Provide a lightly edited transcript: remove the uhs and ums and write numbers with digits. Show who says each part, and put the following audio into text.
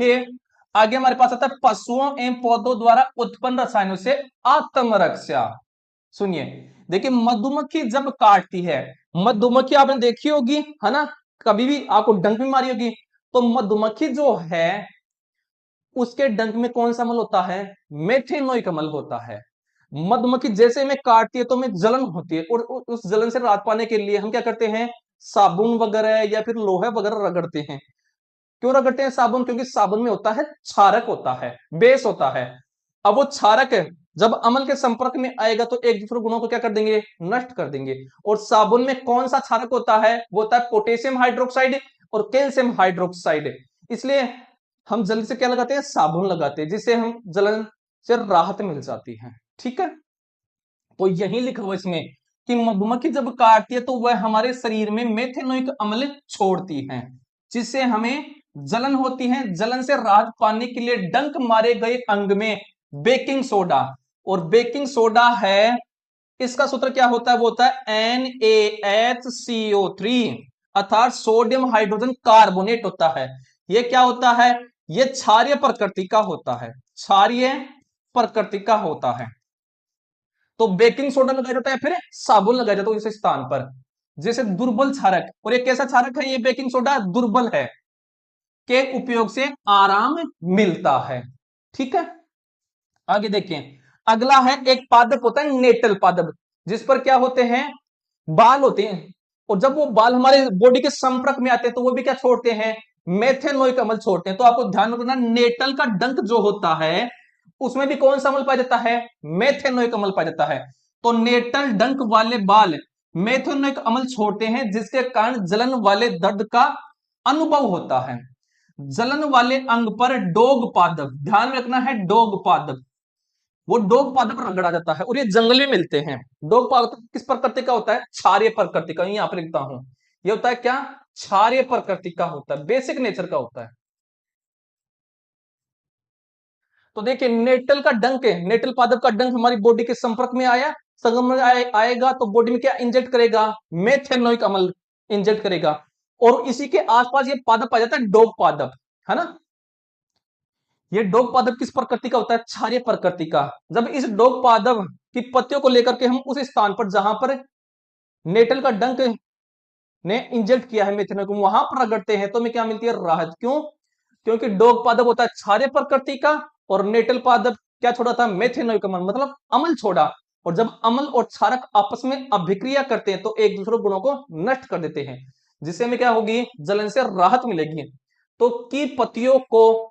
Speaker 1: देखिए आगे हमारे पास आता है पशुओं एवं पौधों द्वारा उत्पन्न रसायनों से आत्मरक्षा। सुनिए, देखिए मधुमक्खी जब काटती है, मधुमक्खी आपने देखी होगी है ना, कभी भी आपको डंक भी मारी होगी, तो मधुमक्खी जो है उसके डंक में कौन सा अम्ल होता है? मेथेनोइक अम्ल होता है। मधुमक्खी जैसे में काटती है तो हमें जलन होती है, और उस जलन से राहत पाने के लिए हम क्या करते हैं? साबुन वगैरह या फिर लोहा वगैरह रगड़ते हैं। क्यों रगड़ते हैं साबुन? क्योंकि साबुन में होता है क्षारक, होता है बेस होता है। अब वो क्षारक जब अम्ल के संपर्क में आएगा तो एक दूसरे गुणों को क्या कर देंगे? नष्ट कर देंगे। और साबुन में कौन सा क्षारक होता है? वो होता है पोटेशियम हाइड्रोक्साइड और कैल्शियम हाइड्रोक्साइड। इसलिए हम जल्दी से क्या लगाते हैं? साबुन लगाते हैं, जिससे हम जलन से राहत मिल जाती है। ठीक है, तो यही लिखा हुआ इसमें कि मधुमक्खी जब काटती है तो वह हमारे शरीर में मेथेनोइक अम्ल छोड़ती है, जिससे हमें जलन होती है। जलन से राहत पाने के लिए डंक मारे गए अंग में बेकिंग सोडा, और बेकिंग सोडा है, इसका सूत्र क्या होता है? वो होता है NaHCO3, अर्थात सोडियम हाइड्रोजन कार्बोनेट होता है। ये क्या होता है? ये क्षारीय प्रकृति का होता है, क्षारीय प्रकृति का होता है। तो बेकिंग सोडा लगाया जाता है, फिर साबुन लगाया जाता है उस स्थान पर, जैसे दुर्बल क्षारक। और ये कैसा क्षारक है? ये बेकिंग सोडा दुर्बल है, के उपयोग से आराम मिलता है। ठीक है, आगे देखें। अगला है एक पादप होता है नेटल पादप, जिस पर क्या होते हैं? बाल होते हैं। और जब वो बाल हमारे बॉडी के संपर्क में आते हैं तो वो भी क्या छोड़ते हैं? मेथेनोइक अम्ल छोड़ते हैं। तो आपको ध्यान रखना, नेटल का डंक जो होता है उसमें भी कौन सा अम्ल पाया जाता है? मेथेनोइक अम्ल पाया जाता है। तो नेटल डंक वाले बाल मेथेनोइक अम्ल छोड़ते हैं, जिसके कारण जलन वाले दर्द का अनुभव होता है। जलन वाले अंग पर डोग पादप, ध्यान में रखना है, डोग पादप, वो डोग पादप रगड़ा जाता है, और ये जंगल में मिलते हैं। डोग पादप किस प्रकृति का होता है? क्षारीय प्रकृति का। यहां पर लिखता हूं, ये होता है क्या? क्षारीय प्रकृति का होता है, बेसिक नेचर का होता है। तो देखिए नेटल का डंक है, नेटल पादप का डंक हमारी बॉडी के संपर्क में आया, संगम में आएगा तो बॉडी में क्या इंजेक्ट करेगा? मेथेनोइक अम्ल इंजेक्ट करेगा। और इसी के आसपास ये पादप पाया जाता है, डोग पादप, है ना। ये डोग पादप किस प्रकृति का होता है? क्षारीय प्रकृति का। जब इस डोग पादप की पत्तियों को लेकर के हम उस स्थान पर जहां पर नेटल का डंक ने इंजेक्ट किया है मेथेनोइक, वहां पर रगड़ते हैं तो हमें क्या मिलती है? राहत। क्यों? क्योंकि डोग पादप होता है क्षारीय प्रकृति का, और नेटल पादप क्या छोड़ा था? मेथेनोइक अम्ल, मतलब अम्ल छोड़ा। और जब अम्ल और क्षारक आपस में अभिक्रिया करते हैं तो एक दूसरे गुणों को नष्ट कर देते हैं, जिससे हमें क्या होगी? जलन से राहत मिलेगी। तो की पत्तियों को